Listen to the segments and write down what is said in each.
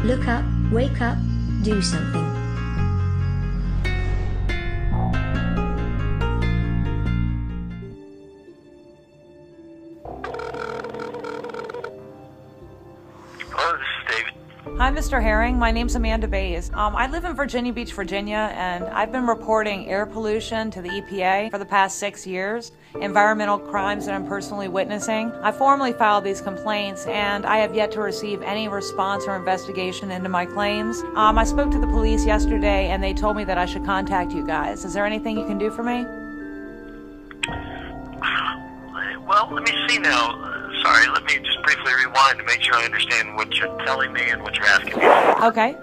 Look up, wake up, do something. Hello, this is David. Hi, Mr. Herring. My name's Amanda Baise. I live in Virginia Beach, Virginia, and I've been reporting air pollution to the EPA for the past 6 years, environmental crimes that I'm personally witnessing. I formally filed these complaints, and I have yet to receive any response or investigation into my claims. I spoke to the police yesterday, and they told me that I should contact you guys. Is there anything you can do for me? Well, let me see now. Sorry, let me just briefly rewind to make sure I understand what you're telling me and what you're asking me for. Okay.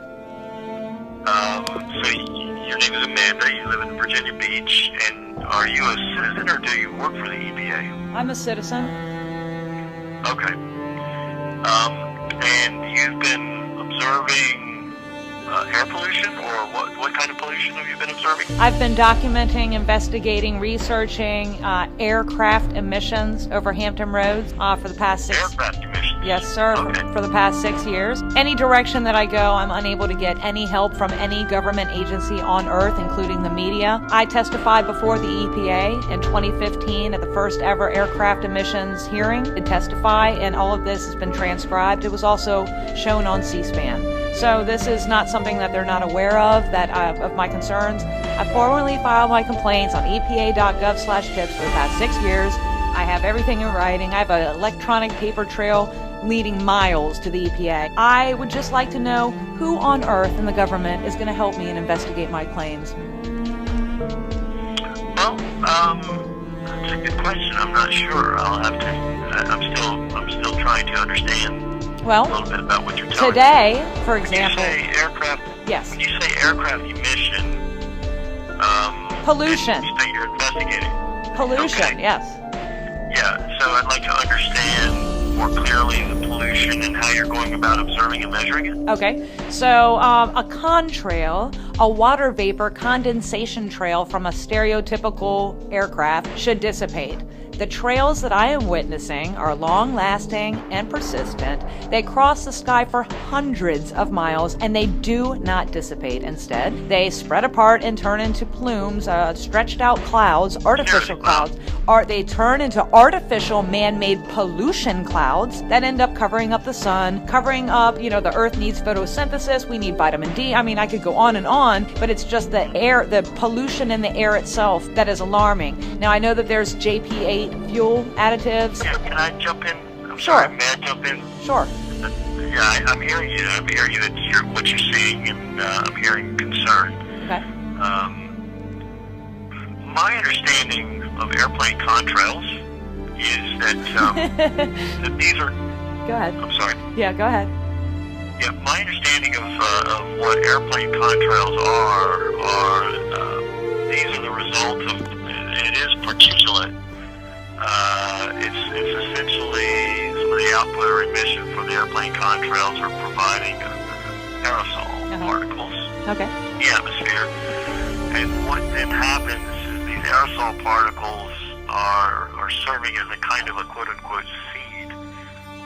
So your name is Amanda, you live in Virginia Beach, and are you a citizen or do you work for the EPA? I'm a citizen. Okay. And you've been observing air pollution, or what kind of pollution have you been observing? I've been documenting, investigating, researching aircraft emissions over Hampton Roads for the past 6 years. Aircraft emissions? Yes, sir, Okay. for the past 6 years. Any direction that I go, I'm unable to get any help from any government agency on Earth, including the media. I testified before the EPA in 2015 at the first ever aircraft emissions hearing to testify, and all of this has been transcribed. It was also shown on C-SPAN. So this is not something that they're not aware of, of my concerns. I formally filed my complaints on epa.gov/tips for the past 6 years. I have everything in writing. I have an electronic paper trail leading miles to the EPA. I would just like to know who on earth in the government is going to help me and investigate my claims. Well, that's a good question. I'm not sure. I'll have to. I'm still trying to understand a Well, little bit about what you're telling me. today, for example, When you say aircraft, yes, when you say aircraft emission, pollution. you say you're investigating. Pollution, Okay. yes. Yeah, so I'd like to understand more clearly the pollution and how you're going about observing and measuring it. Okay, so a contrail, a water vapor condensation trail from a stereotypical aircraft should dissipate. The trails that I am witnessing are long-lasting and persistent. They cross the sky for hundreds of miles, and they do not dissipate. Instead, they spread apart and turn into plumes, stretched out clouds, artificial clouds. They turn into artificial man-made pollution clouds that end up covering up the sun, covering up, the Earth needs photosynthesis, we need vitamin D. I mean, I could go on, but it's just the air, the pollution in the air itself that is alarming. Now, I know that there's JP8 fuel additives. Yeah, can I jump in? I'm Sure. sorry, may I jump in? Sure. Yeah, I'm hearing you. I'm hearing you that what you're seeing, and I'm hearing concern. Okay. My understanding of airplane contrails is that, that these are... Go ahead. I'm sorry. Yeah, go ahead. Yeah, my understanding of what airplane contrails are these are the result of, it is particulate. It's essentially some of the output or emission from the airplane contrails are providing aerosol particles Okay. in the atmosphere. And what then happens is these aerosol particles are serving as a kind of a quote-unquote seed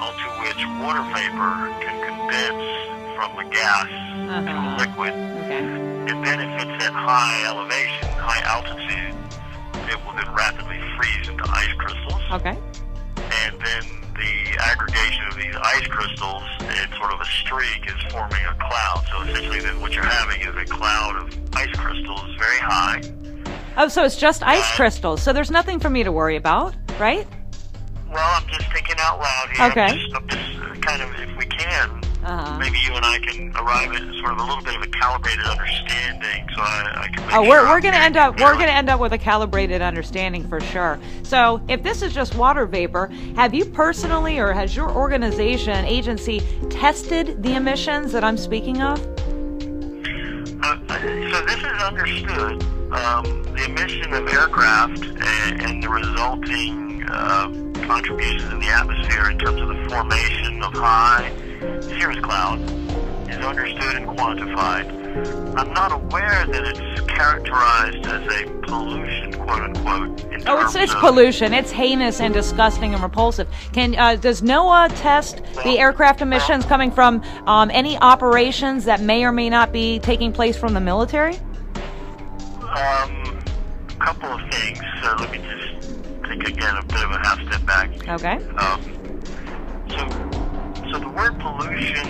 onto which water vapor can condense from a gas to a liquid. Okay. And then if it's at high elevation, high altitude, it will then rapidly freeze into ice crystals. Okay. And then the aggregation of these ice crystals in sort of a streak is forming a cloud. So essentially then what you're having is a cloud of ice crystals very high. Oh, so it's just ice crystals. So there's nothing for me to worry about, right? Well, I'm just thinking out loud here. Okay. I'm just kind of, if we can, Uh-huh. maybe you and I can arrive at sort of a little bit of a calibrated understanding, so I can make Oh, sure we're I'm gonna hearing end up you we're clearly. gonna end up with a calibrated understanding for sure. So if this is just water vapor, have you personally or has your organization agency tested the emissions that I'm speaking of? So this is understood. The emission of aircraft and the resulting contributions in the atmosphere in terms of the formation of high cirrus cloud is understood and quantified. I'm not aware that it's characterized as a pollution, quote unquote. It's pollution. It's heinous and disgusting and repulsive. Does NOAA test the aircraft emissions coming from any operations that may or may not be taking place from the military? A couple of things. Let me just take again a bit of a half step back. Okay. So the word pollution,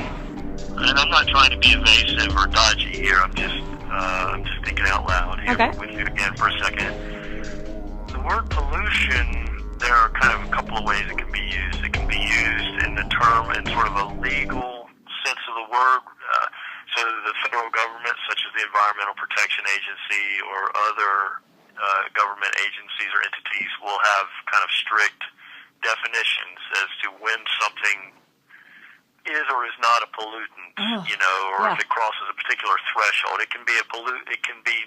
and I'm not trying to be evasive or dodgy here. I'm just thinking out loud here with you again for a second. The word pollution, there are kind of a couple of ways it can be used. It can be used in the term in sort of a legal sense of the word. So the federal government, such as the Environmental Protection Agency or other government agencies or entities, will have kind of strict definitions as to when something is or is not a pollutant, or if it crosses a particular threshold. It can be it can be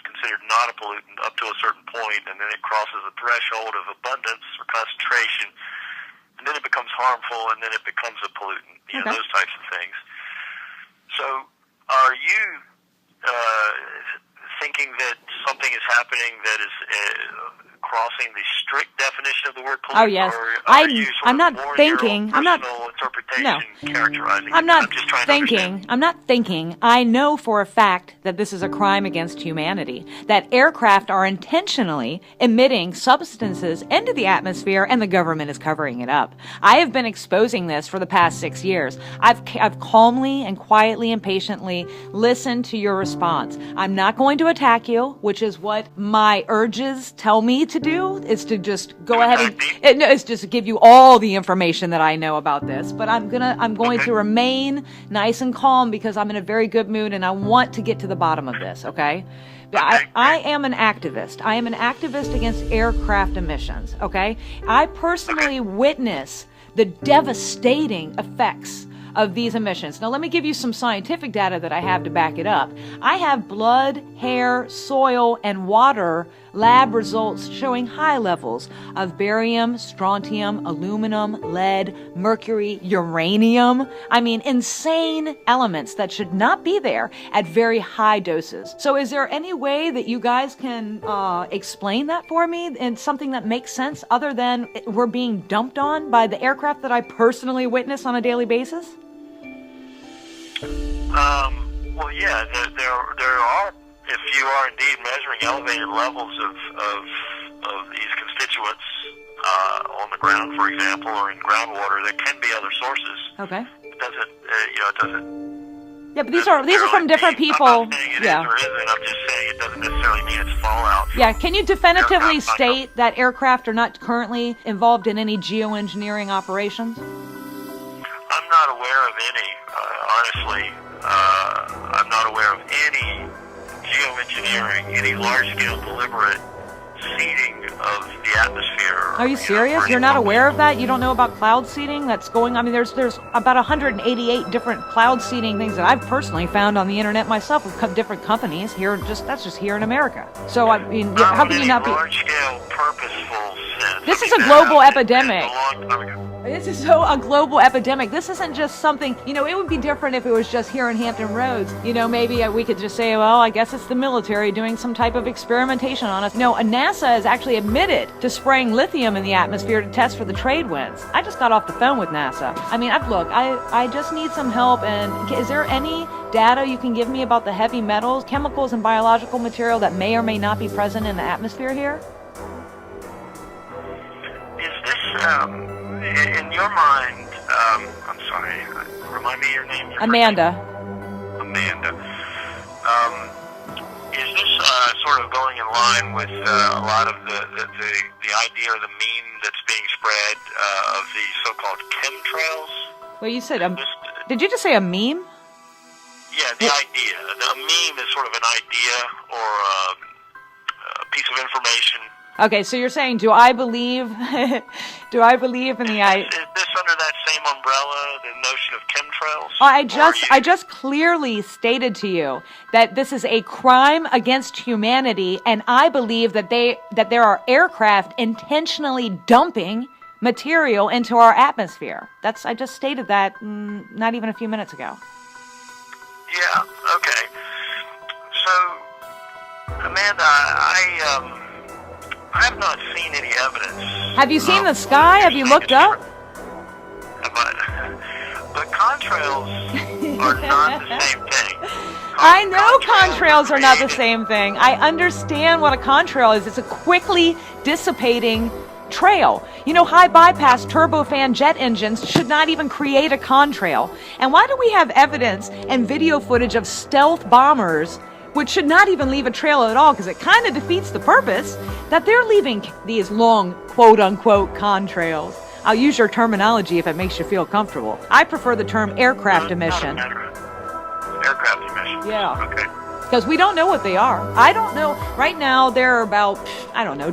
considered not a pollutant up to a certain point, and then it crosses a threshold of abundance or concentration, and then it becomes harmful, and then it becomes a pollutant. Those types of things. So, are you thinking that something is happening that is crossing the strict definition of the word pollutant? Oh, yes. I'm not thinking. I'm not. No. I'm not thinking. I'm not thinking. I know for a fact that this is a crime against humanity. That aircraft are intentionally emitting substances into the atmosphere, and the government is covering it up. I have been exposing this for the past 6 years. I've calmly and quietly and patiently listened to your response. I'm not going to attack you, which is what my urges tell me to do, is to just go ahead and it's just to give you all the information that I know about this. But I'm going to remain nice and calm because I'm in a very good mood and I want to get to the bottom of this, okay? I am an activist. I am an activist against aircraft emissions, okay? I personally witness the devastating effects of these emissions. Now, let me give you some scientific data that I have to back it up. I have blood, hair, soil, and water lab results showing high levels of barium, strontium, aluminum, lead, mercury, uranium. I mean, insane elements that should not be there at very high doses. So is there any way that you guys can explain that for me in something that makes sense other than we're being dumped on by the aircraft that I personally witness on a daily basis? Well, yeah, there are, if you are indeed measuring elevated levels of these constituents on the ground, for example, or in groundwater, there can be other sources. Okay. It doesn't, Yeah, but these are from different people. I'm not saying it is or isn't. I'm just saying it doesn't necessarily mean it's fallout. Yeah, can you definitively state that aircraft are not currently involved in any geoengineering operations? I'm not aware of any, honestly. I'm not aware of any geoengineering, any large-scale deliberate seeding of the atmosphere. Are you serious? You're not aware of that? You don't know about cloud seeding that's going? I mean, there's about 188 different cloud seeding things that I've personally found on the internet myself with different companies here. That's just here in America. So I mean, how can you not be large-scale, purposeful sense? This is a global epidemic. This is a global epidemic. This isn't just something, it would be different if it was just here in Hampton Roads. Maybe we could just say, well, I guess it's the military doing some type of experimentation on us. No, NASA has actually admitted to spraying lithium in the atmosphere to test for the trade winds. I just got off the phone with NASA. I mean, I just need some help. And is there any data you can give me about the heavy metals, chemicals, and biological material that may or may not be present in the atmosphere here? Is this, in your mind, I'm sorry, remind me your name? Amanda. Is this sort of going in line with a lot of the idea or the meme that's being spread of the so-called chemtrails? Well, you said, did you just say a meme? Yeah, the idea. A meme is sort of an idea or a piece of information. Okay, so you're saying, do I believe in the... Is this under that same umbrella, the notion of chemtrails? I just clearly stated to you that this is a crime against humanity, and I believe that there are aircraft intentionally dumping material into our atmosphere. I just stated that not even a few minutes ago. Yeah. Okay. So, Amanda, I have not seen any evidence. Have you seen the sky? Have you looked up? But contrails are not the same thing. I know contrails are not the same thing. I understand what a contrail is. It's a quickly dissipating trail. You know, high bypass turbofan jet engines should not even create a contrail. And why do we have evidence and video footage of stealth bombers, which should not even leave a trail at all, because it kind of defeats the purpose, that they're leaving these long, quote-unquote, contrails? I'll use your terminology if it makes you feel comfortable. I prefer the term aircraft emission. Aircraft emission. Yeah. Okay. Because we don't know what they are. I don't know. Right now, there are about,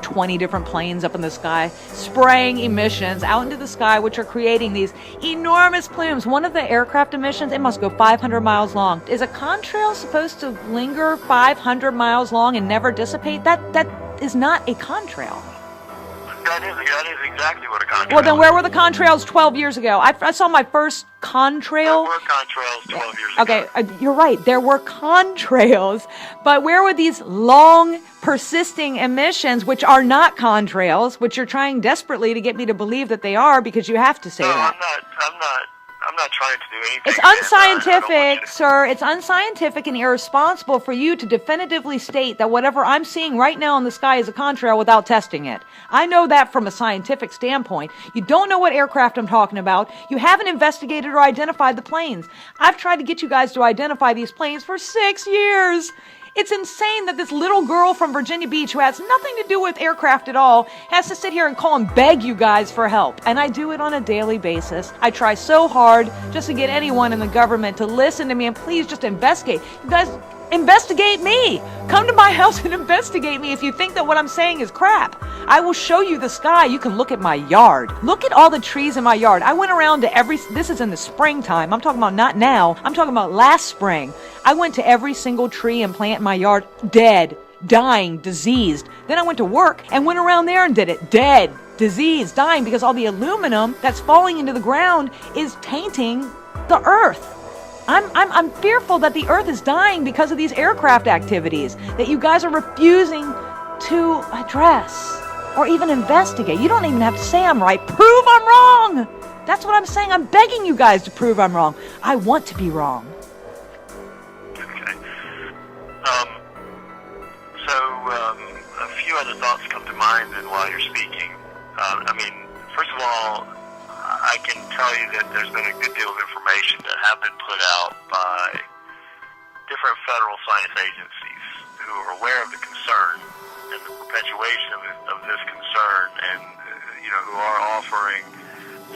20 different planes up in the sky spraying emissions out into the sky, which are creating these enormous plumes. One of the aircraft emissions, it must go 500 miles long. Is a contrail supposed to linger 500 miles long and never dissipate? That is not a contrail. That is exactly what a contrail Well, then where were the contrails 12 years ago? I saw my first contrail. There were contrails 12 years ago. Okay, you're right. There were contrails. But where were these long, persisting emissions, which are not contrails, which you're trying desperately to get me to believe that they are, because you have to say that. I'm not trying to do anything. It's unscientific, sir. It's unscientific and irresponsible for you to definitively state that whatever I'm seeing right now in the sky is a contrail without testing it. I know that from a scientific standpoint. You don't know what aircraft I'm talking about. You haven't investigated or identified the planes. I've tried to get you guys to identify these planes for 6 years. It's insane that this little girl from Virginia Beach, who has nothing to do with aircraft at all, has to sit here and call and beg you guys for help. And I do it on a daily basis. I try so hard just to get anyone in the government to listen to me and please just investigate. You guys, investigate me. Come to my house and investigate me if you think that what I'm saying is crap. I will show you the sky. You can look at my yard. Look at all the trees in my yard. I went around to this is in the springtime. I'm talking about not now. I'm talking about last spring. I went to every single tree and plant in my yard, dead, dying, diseased. Then I went to work and went around there and did it, dead, diseased, dying, because all the aluminum that's falling into the ground is tainting the earth. I'm fearful that the earth is dying because of these aircraft activities that you guys are refusing to address or even investigate. You don't even have to say I'm right. Prove I'm wrong. That's what I'm saying. I'm begging you guys to prove I'm wrong. I want to be wrong. Okay. A few other thoughts come to mind while you're speaking. First of all, I can tell you that there's been a good deal of information that have been put out by different federal science agencies who are aware of the concern and the perpetuation of this concern, and who are offering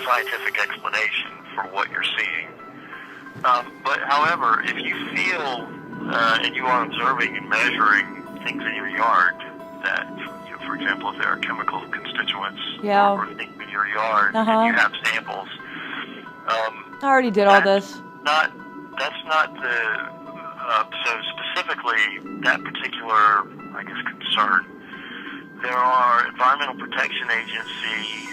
scientific explanation for what you're seeing. But however, if you feel and you are observing and measuring things in your yard that, for example, if there are chemical constituents or things in your yard and you have samples. I already did all this. That's not the, so specifically that particular, concern. There are Environmental Protection Agency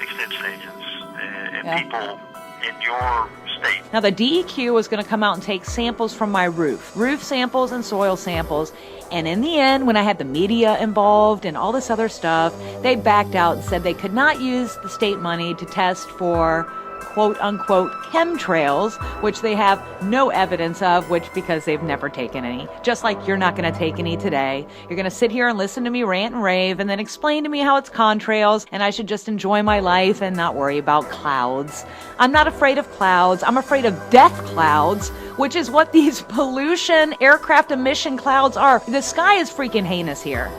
extension agents and people in your state. Now, the DEQ was going to come out and take samples from my roof samples and soil samples. And in the end, when I had the media involved and all this other stuff, they backed out and said they could not use the state money to test for quote-unquote chemtrails, which they have no evidence of, because they've never taken any. Just like you're not going to take any today. You're going to sit here and listen to me rant and rave and then explain to me how it's contrails and I should just enjoy my life and not worry about clouds. I'm not afraid of clouds. I'm afraid of death clouds, which is what these pollution aircraft emission clouds are. The sky is freaking heinous here.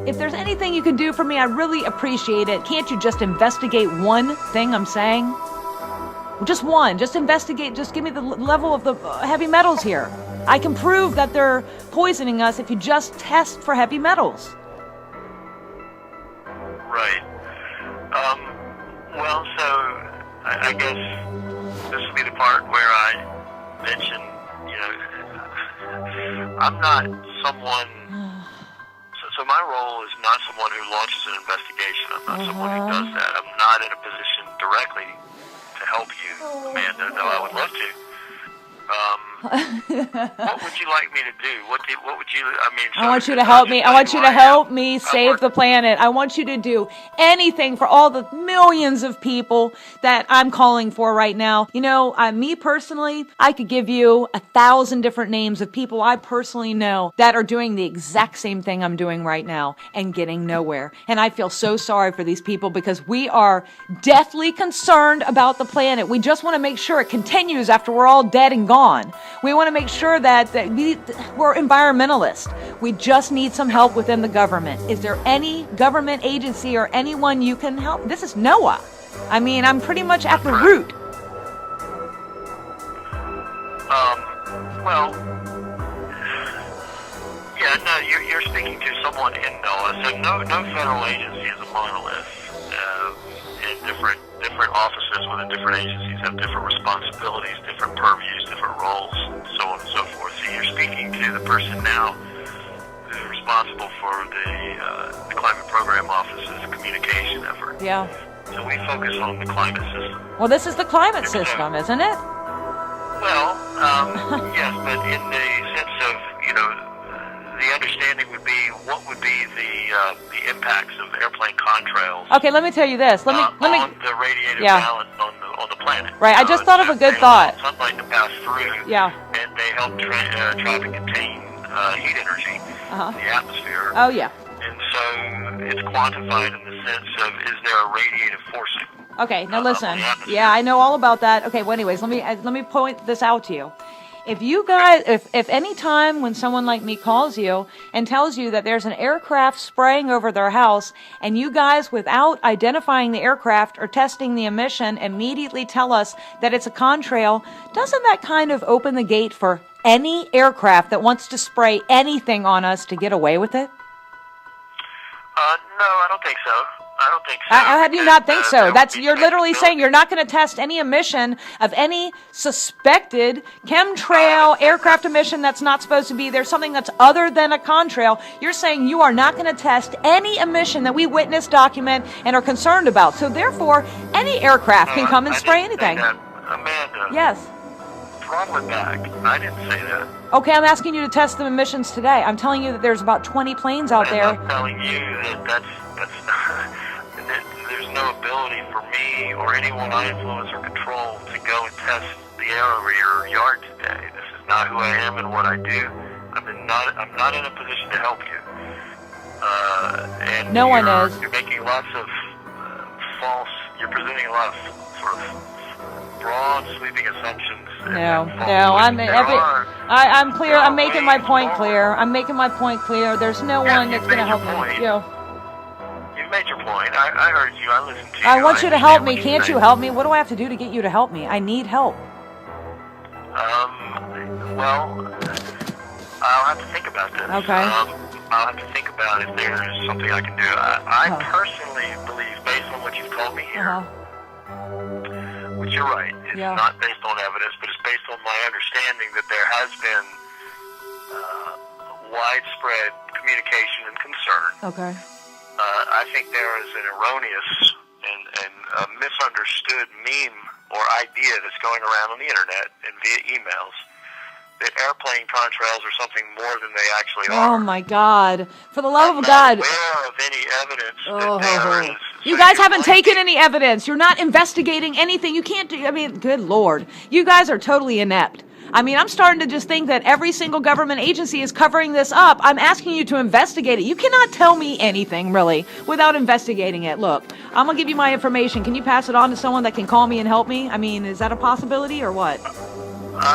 If there's anything you can do for me, I really appreciate it. Can't you just investigate one thing I'm saying? Just one. Just investigate. Just give me the level of the heavy metals here. I can prove that they're poisoning us if you just test for heavy metals. Right. I guess this will be the part where I mention, I'm not someone... So my role is not someone who launches an investigation. I'm not someone who does that. I'm not in a position directly to help you, Amanda, though I would love to. What would you like me to do? What would you? I want you to help me. I want you to help me save the planet. I want you to do anything for all the millions of people that I'm calling for right now. You know, me personally, I could give you 1,000 different names of people I personally know that are doing the exact same thing I'm doing right now and getting nowhere. And I feel so sorry for these people because we are deathly concerned about the planet. We just want to make sure it continues after we're all dead and gone. We want to make sure that we're environmentalists. We just need some help within the government. Is there any government agency or anyone you can help? This is NOAA. I mean, I'm pretty much at the root. Well, yeah, no, you're speaking to someone in NOAA. So no federal agency is a monolith. And different offices within different agencies have different responsibilities, different purviews, different roles, so on and so forth. So you're speaking to the person now who's responsible for the Climate Program Office's communication effort. Yeah. So we focus on the climate system. Well, this is the climate system, isn't it? Well, yes, but in the sense of, the understanding would be what would be the impacts of airplane contrails. Okay, let me tell you this. Let me on the radiative balance on the planet. Right, I just thought of a good thought. Sunlight to pass through. Yeah. And they help try to contain heat energy in the atmosphere. Oh yeah. And so it's quantified in the sense of, is there a radiative forcing? Okay, now listen. Yeah, I know all about that. Okay, well, anyways, let me point this out to you. If you guys, if any time when someone like me calls you and tells you that there's an aircraft spraying over their house, and you guys, without identifying the aircraft or testing the emission, immediately tell us that it's a contrail, doesn't that kind of open the gate for any aircraft that wants to spray anything on us to get away with it? No, I don't think so. I don't think so. How do you not think so? You're literally saying you're not going to test any emission of any suspected chemtrail aircraft emission that's not supposed to be there, something that's other than a contrail. You're saying you are not going to test any emission that we witness, document, and are concerned about. So therefore, any aircraft can come and spray anything. Amanda. Yes. What's wrong with that? I didn't say that. Okay, I'm asking you to test the emissions today. I'm telling you that there's about 20 planes out there. I'm telling you that there's no ability for me or anyone I influence or control to go and test the air over your yard today. This is not who I am and what I do. I'm not in a position to help you. And no one is. You're making lots of you're presenting a lot of sort of broad, sweeping assumptions. I'm clear. I'm making my point clear. There's no one that's going to help me. You've made your point. I heard you. I listened to you. I want you to help me. Can't you help me? What do I have to do to get you to help me? I need help. Well, I'll have to think about this. Okay. I'll have to think about if there's something I can do. I personally believe, based on what you've told me here, which you're right, it's not based on evidence, but it's based on my understanding that there has been widespread communication and concern. Okay. I think there is an erroneous and misunderstood meme or idea that's going around on the internet and via emails that airplane contrails are something more than they actually are. Oh my God! For the love of God! I'm not aware of any evidence that there is. You guys haven't taken any evidence. You're not investigating anything. You can't do. I mean, good Lord, you guys are totally inept. I mean, I'm starting to just think that every single government agency is covering this up. I'm asking you to investigate it. You cannot tell me anything, really, without investigating it. Look, I'm going to give you my information. Can you pass it on to someone that can call me and help me? I mean, is that a possibility or what?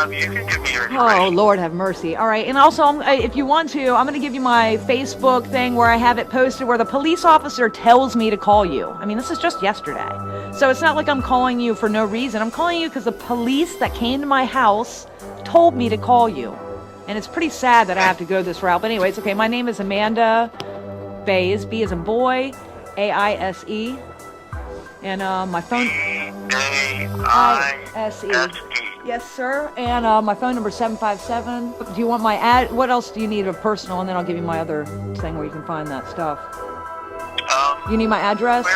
You can give me your information. Oh, Lord have mercy. All right. And also, if you want to, I'm going to give you my Facebook thing where I have it posted where the police officer tells me to call you. I mean, this is just yesterday. So it's not like I'm calling you for no reason. I'm calling you because the police that came to my house told me to call you. And it's pretty sad that I have to go this route. But anyways, okay, my name is Amanda Baise, B as in boy, A-I-S-E. And my phone... A-I-S-E. Yes, sir. And my phone number is 757. Do you want my ad? What else do you need? A personal, and then I'll give you my other thing where you can find that stuff. You need my address?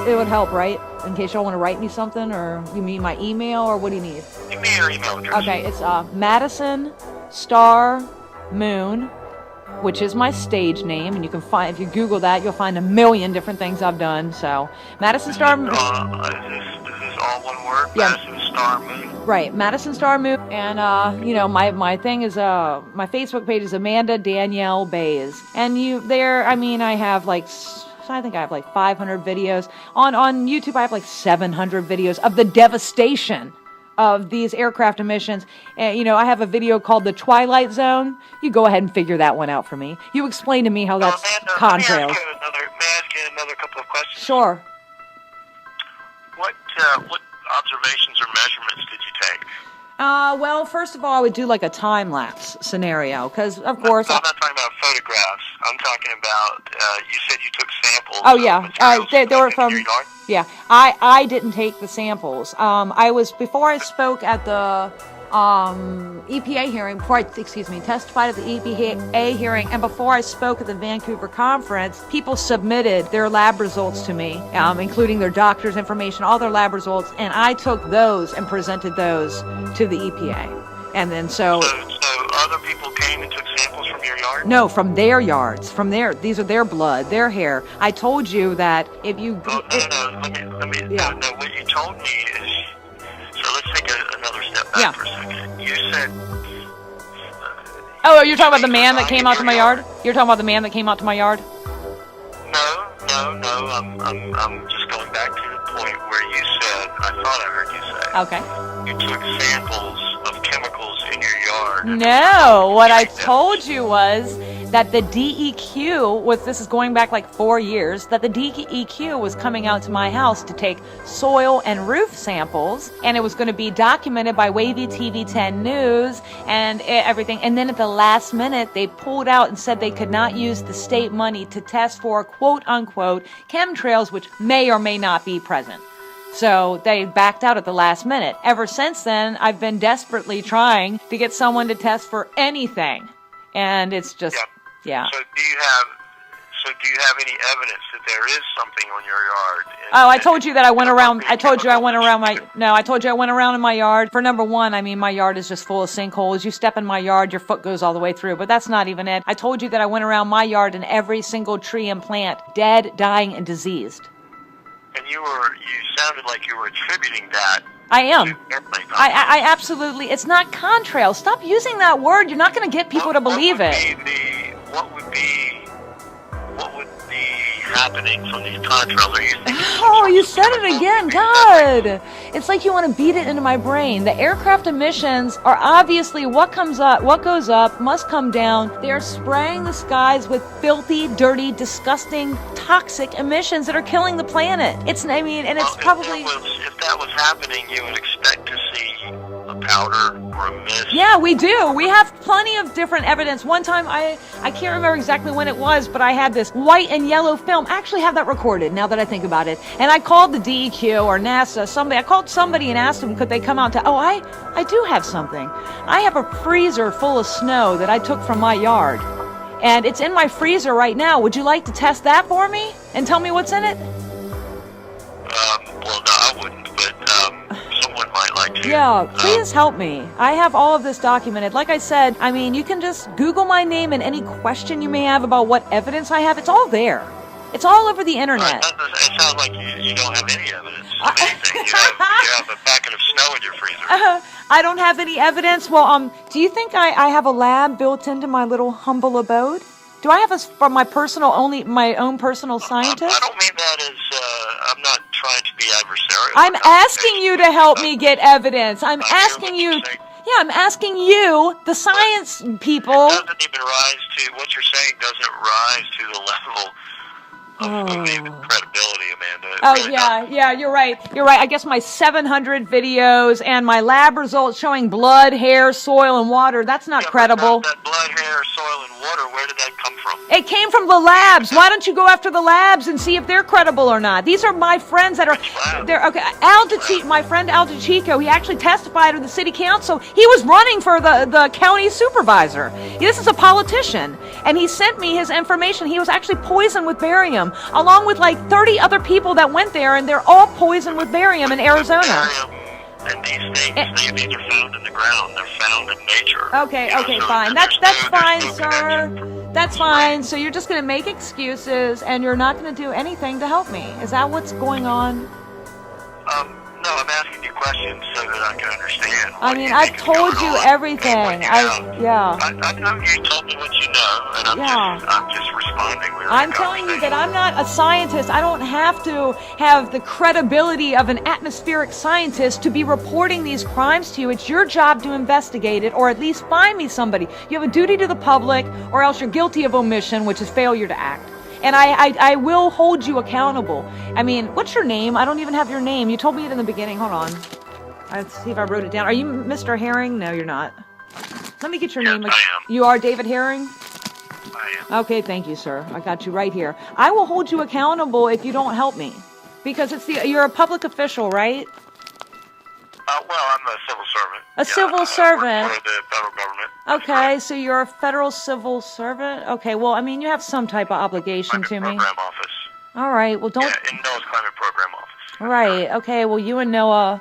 It would help, right? In case y'all want to write me something, or you mean my email, or what do you need? Give me your email address. Okay, it's Madison Star Moon, which is my stage name, and you can find, if you Google that, you'll find a million different things I've done. So, Madison Star Moon. Is this all one word? Yeah. Madison Star Moon? Right, Madison Star Moon, and my thing is my Facebook page is Amanda Danielle Baise, and I have like 500 videos on YouTube. I have like 700 videos of the devastation of these aircraft emissions. And, I have a video called The Twilight Zone. You go ahead and figure that one out for me. You explain to me how that's contrails. May I ask you another couple of questions? Sure. What observations or measurements did you take? Well, first of all, I would do like a time-lapse scenario, because, of course... I'm not talking about photographs. I'm talking about, you said you took samples. Oh, yeah. They were from... Your yard? Yeah. I didn't take the samples. Before I spoke at the EPA hearing, testified at the EPA hearing, and before I spoke at the Vancouver conference, people submitted their lab results to me, including their doctor's information, all their lab results, and I took those and presented those to the EPA. And then So other people came and took samples from your yard? No, from their yards, these are their blood, their hair. I told you that if you... No, what you told me is, so let's take another step back for a second. You said... you're talking about the man that came out to my yard? You're talking about the man that came out to my yard? No, I'm just going back to the point where you said, I thought I heard you say. Okay. You took samples of chemicals in your yard. No, what I told you was that the DEQ this is going back like 4 years, that the DEQ was coming out to my house to take soil and roof samples, and it was going to be documented by Wavy TV 10 News and everything. And then at the last minute, they pulled out and said they could not use the state money to test for quote-unquote chemtrails, which may or may not be present. So they backed out at the last minute. Ever since then, I've been desperately trying to get someone to test for anything. And it's just, yeah. So do you have any evidence that there is something on your yard? I told you that I went around. I told you I went around in my yard. For number one, my yard is just full of sinkholes. You step in my yard, your foot goes all the way through. But that's not even it. I told you that I went around my yard and every single tree and plant dead, dying, and diseased. And you sounded like you were attributing that. I am. I absolutely. It's not contrail. Stop using that word. You're not going to get people to believe it. What would be happening from these contrails? Are you thinking? Oh, you said it again. God. It's like you want to beat it into my brain. The aircraft emissions are obviously what comes up, what goes up must come down. They are spraying the skies with filthy, dirty, disgusting, toxic emissions that are killing the planet. It's probably... If that was happening, you would expect to see a powder or a mist. Yeah, we do. We have plenty of different evidence. One time, I can't remember exactly when it was, but I had this white and yellow film. I actually have that recorded now that I think about it. And I called the DEQ or NASA, I called somebody and asked them, could they come out to, I do have something. I have a freezer full of snow that I took from my yard. And it's in my freezer right now. Would you like to test that for me and tell me what's in it? Well, no, I wouldn't, but someone might like to. Yeah, please help me. I have all of this documented. Like I said, you can just Google my name and any question you may have about what evidence I have. It's all there. It's all over the internet. It sounds like you don't have any evidence of anything. You have a packet of snow in your freezer. I don't have any evidence. Well, do you think I have a lab built into my little humble abode? Do I have from my own personal scientist? I don't mean that as, I'm not trying to be adversarial. I'm asking you to help me get evidence. I'm asking you, the science people. It doesn't even what you're saying doesn't rise to the level of even credibility, Amanda. Yeah, you're right. I guess my 700 videos and my lab results showing blood, hair, soil, and water, that's not credible. That blood, hair, soil, and water, where did that come from? It came from the labs. Why don't you go after the labs and see if they're credible or not? These are my friends that are. They're okay. My friend Al DeChico, he actually testified in the city council. He was running for the county supervisor. This is a politician, and he sent me his information. He was actually poisoned with barium, along with like 30 other people that went there, and they're all poisoned with barium in Arizona. Barium and these things, these are found in the ground. They're found in nature. Okay, okay, fine. That's fine, sir. That's fine. So you're just going to make excuses, and you're not going to do anything to help me. Is that what's going on? No, I'm asking you questions so that I can understand. I mean, I've told you everything. Yeah. I know you told me what you know, and I'm just responding with I'm telling you that I'm not a scientist. I don't have to have the credibility of an atmospheric scientist to be reporting these crimes to you. It's your job to investigate it, or at least find me somebody. You have a duty to the public, or else you're guilty of omission, which is failure to act. And I will hold you accountable. I mean, what's your name? I don't even have your name. You told me it in the beginning. Hold on. Let's see if I wrote it down. Are you Mr. Herring? No, you're not. Let me get your name. I am. You are David Herring? I am. Okay, thank you, sir. I got you right here. I will hold you accountable if you don't help me. Because you're a public official, right? Well, I'm a civil servant. A civil servant. I work for the federal government. Okay, so you're a federal civil servant? Okay, well, I mean, you have some type of obligation to me. Program office. All right, well, don't... Yeah, in NOAA's climate program office. Right, okay, well, you and NOAA,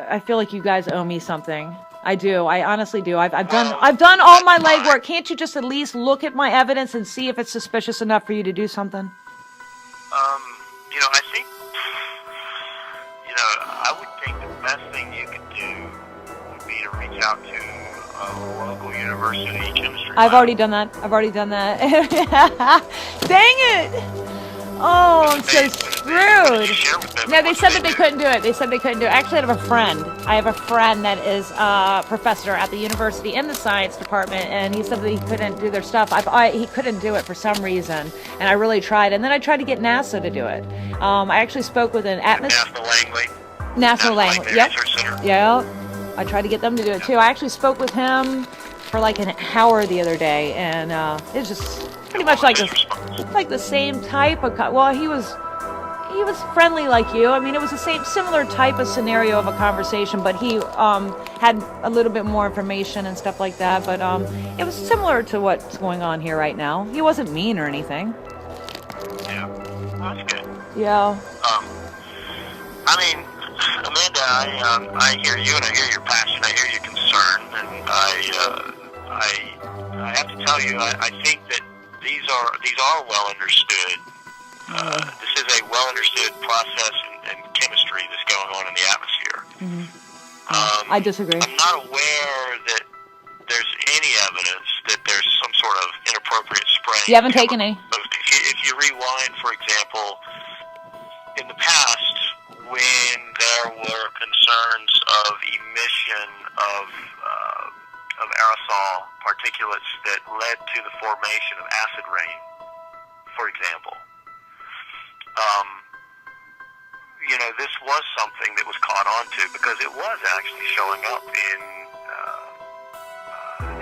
I feel like you guys owe me something. I do, I honestly do. I've done all my legwork. Can't you just at least look at my evidence and see if it's suspicious enough for you to do something? I think, I would think the best thing you could do would be to reach out to a local university chemistry. I've already done that. Dang it! Oh, I'm so screwed. No, they said that they couldn't do it. Actually, I have a friend that is a professor at the university in the science department, and he said that he couldn't do their stuff. He couldn't do it for some reason, and I really tried. And then I tried to get NASA to do it. I actually spoke with an NASA Langley. Yep. Yeah. I tried to get them to do it too. I actually spoke with him for like an hour the other day, and it's just pretty much like the same type of. Well, he was friendly like you. I mean, it was the similar type of scenario of a conversation, but he had a little bit more information and stuff like that. But it was similar to what's going on here right now. He wasn't mean or anything. Yeah, well, that's good. Yeah. I mean, Amanda, I hear you, and I hear your passion, I hear your concern, and I have to tell you, I think that these are well understood. This is a well understood process in chemistry that's going on in the atmosphere. Mm-hmm. I disagree. I'm not aware that there's any evidence that there's some sort of inappropriate spraying. You haven't taken any. If you rewind, for example, in the past, when there were concerns of emission of aerosol particulates that led to the formation of acid rain, for example, this was something that was caught on to because it was actually showing up in,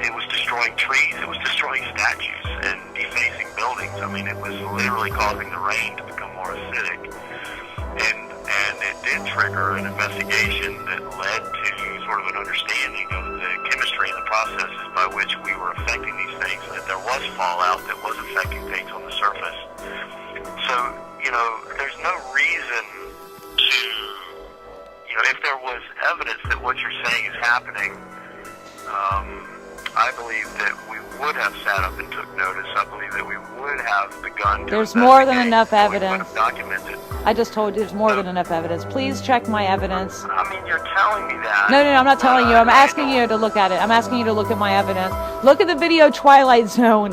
it was destroying trees, it was destroying statues and defacing buildings. I mean, it was literally causing the rain to become more acidic. And it did trigger an investigation that led to sort of an understanding of the chemistry and the processes by which we were affecting these things, and that there was fallout that was affecting things on the surface. So, there's no reason to, if there was evidence that what you're saying is happening, I believe that we would have sat up and took notice. I believe that we would have begun to There's more than enough evidence. We would have documented. I just told you there's more than enough evidence. Please check my evidence. I mean, you're telling me that. No, I'm not telling you. I'm asking you to look at it. I'm asking you to look at my evidence. Look at the video Twilight Zone.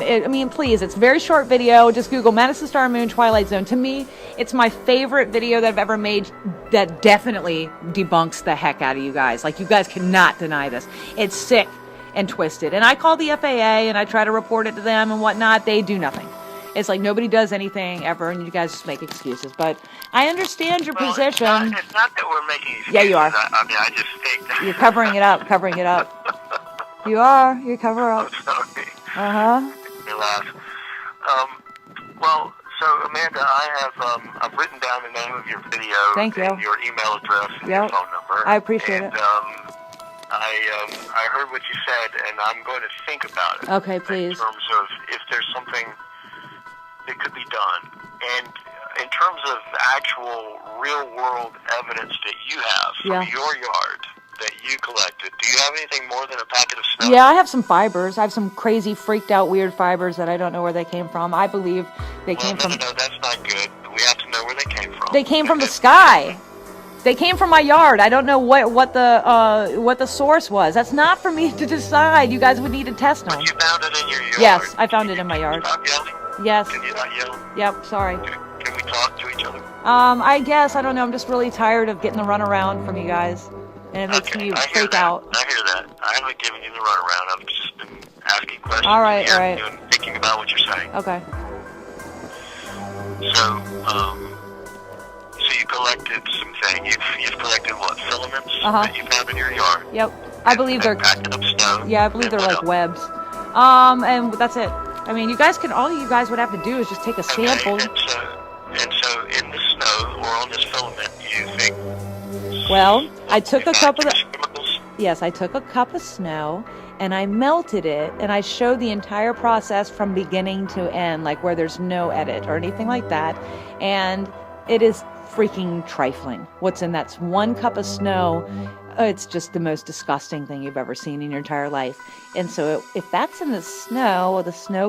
Please, it's a very short video. Just Google Madison Star Moon Twilight Zone. To me, it's my favorite video that I've ever made that definitely debunks the heck out of you guys. Like, you guys cannot deny this. It's sick and twisted. And I call the FAA and I try to report it to them and whatnot. They do nothing. It's like nobody does anything ever, and you guys just make excuses. But I understand your position. It's not that we're making excuses. Yeah, you are. I just think that... You're covering it up. You are. You cover up. I'm sorry. Uh-huh. laugh. Well, so Amanda, I've written down the name of your video. Thank you. And your email address and your phone number. I appreciate it. I heard what you said, and I'm going to think about it. Okay, please. In terms of if there's something that could be done. And in terms of actual real-world evidence that you have from your yard that you collected, do you have anything more than a packet of snow? Yeah, I have some fibers. I have some crazy, freaked-out, weird fibers that I don't know where they came from. I believe they came from... No, that's not good. We have to know where they came from. They came from the sky. They came from my yard. I don't know what the source was. That's not for me to decide. You guys would need to test them. But you found it in your yard. Yes, I found it in my yard. Stop yelling. Yes. Can you not yell? Yep, sorry. Can we talk to each other? I guess. I don't know. I'm just really tired of getting the runaround from you guys. And it makes me freak out. I hear that. I haven't given you the runaround. I've just been asking questions. All right. And thinking about what you're saying. Okay. So you collected some things. You've collected what? Filaments that you found in your yard? Yep. I believe they're... packed up snow. Yeah, I believe they're like webs. And that's it. I mean, all you guys would have to do is just take a sample. And so in the snow or on this filament, you think... Well, I took a cup of chemicals? Yes, I took a cup of snow and I melted it and I showed the entire process from beginning to end, like where there's no edit or anything like that. And it is freaking trifling. What's in that one cup of snow? It's just the most disgusting thing you've ever seen in your entire life. And so if that's in the snow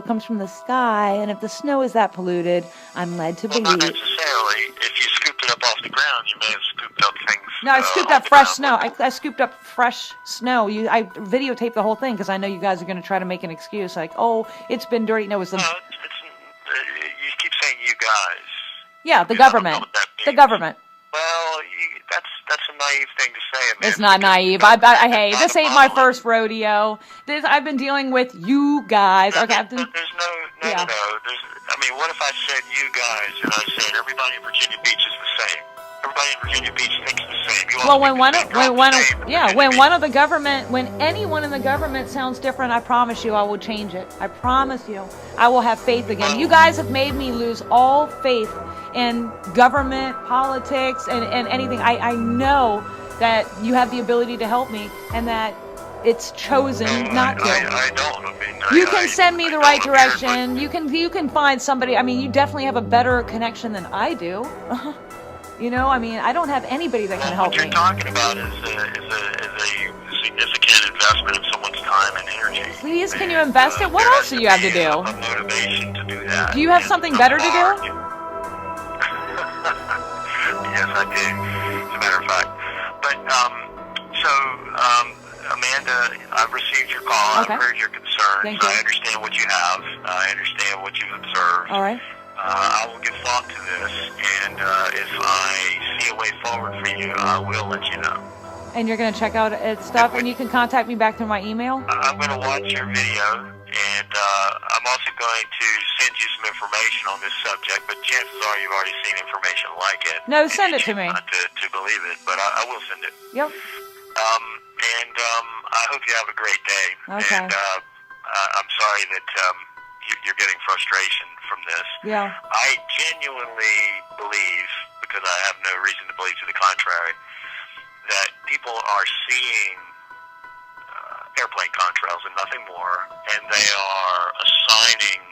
comes from the sky, and if the snow is that polluted, I'm led to believe... Not necessarily. If you scooped it up off the ground, you may have scooped up things... No, I scooped up fresh snow. I scooped up fresh snow. I videotaped the whole thing because I know you guys are going to try to make an excuse like, oh, it's been dirty. No, it's... you keep saying you guys. Yeah, the government. The government. Well, that's a naive thing to say. Amanda. It's not naive. Hey, this ain't my first rodeo. I've been dealing with you guys. Okay, There's no. I mean, what if I said you guys and I said everybody in Virginia Beach is the same? Everybody in Virginia Beach thinks the same. Well, when anyone in the government sounds different, I promise you I will change it. I promise you. I will have faith again. You guys have made me lose all faith in government, politics, and anything. I know that you have the ability to help me and that it's chosen not to. I don't. I mean, you can send me the right direction. You can find somebody. I mean, you definitely have a better connection than I do. You know, I mean, I don't have anybody that can help me. What you're talking about is a significant investment of someone's time and energy. Please, can you invest it? What else do you have to do? A motivation to do that. Do you have something better to do? Yes, I do, as a matter of fact. But, Amanda, I've received your call. Okay. I've heard your concerns. Thank you. I understand what you have. I understand what you've observed. All right. I will give thought to this, and if I see a way forward for you, I will let you know. And you're going to check out stuff, and you can contact me back through my email? I'm going to watch your video, and I'm also going to send you some information on this subject, but chances are you've already seen information like it. No, send it to me. Not to believe it, but I will send it. Yep. And I hope you have a great day. Okay. And I'm sorry that you're getting frustration from this. Yeah. I genuinely believe, because I have no reason to believe to the contrary, that people are seeing airplane contrails and nothing more, and they are assigning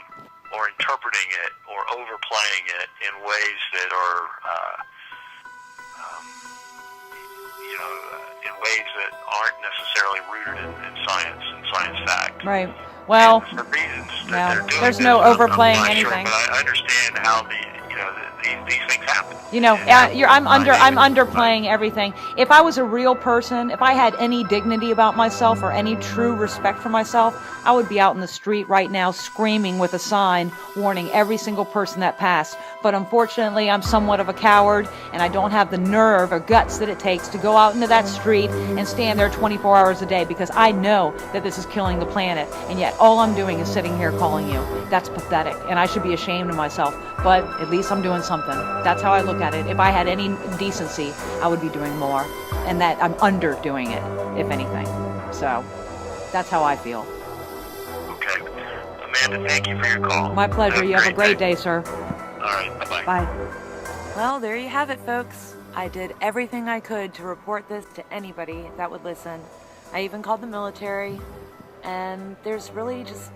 or interpreting it or overplaying it in ways that are, in ways that aren't necessarily rooted in science and science fact. Right. Well, and for reasons that they're doing there's no overplaying anything. Sure, but I understand how these things happen. You know, I'm underplaying everything. If I was a real person, if I had any dignity about myself or any true respect for myself, I would be out in the street right now screaming with a sign warning every single person that passed. But unfortunately, I'm somewhat of a coward, and I don't have the nerve or guts that it takes to go out into that street and stand there 24 hours a day, because I know that this is killing the planet, and yet all I'm doing is sitting here calling you. That's pathetic, and I should be ashamed of myself, but at least I'm doing something. That's how I look at it. If I had any decency, I would be doing more, and that I'm underdoing it, if anything. So that's how I feel. Okay. Amanda, thank you for your call. My pleasure. You have a great day, sir. All right, bye-bye. Bye. Well, there you have it, folks. I did everything I could to report this to anybody that would listen. I even called the military, and there's really just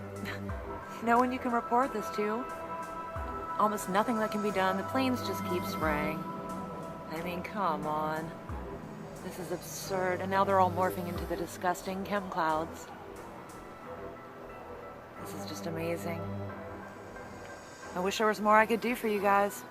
no one you can report this to. Almost nothing that can be done. The planes just keep spraying. I mean, come on. This is absurd. And now they're all morphing into the disgusting chem clouds. This is just amazing. I wish there was more I could do for you guys.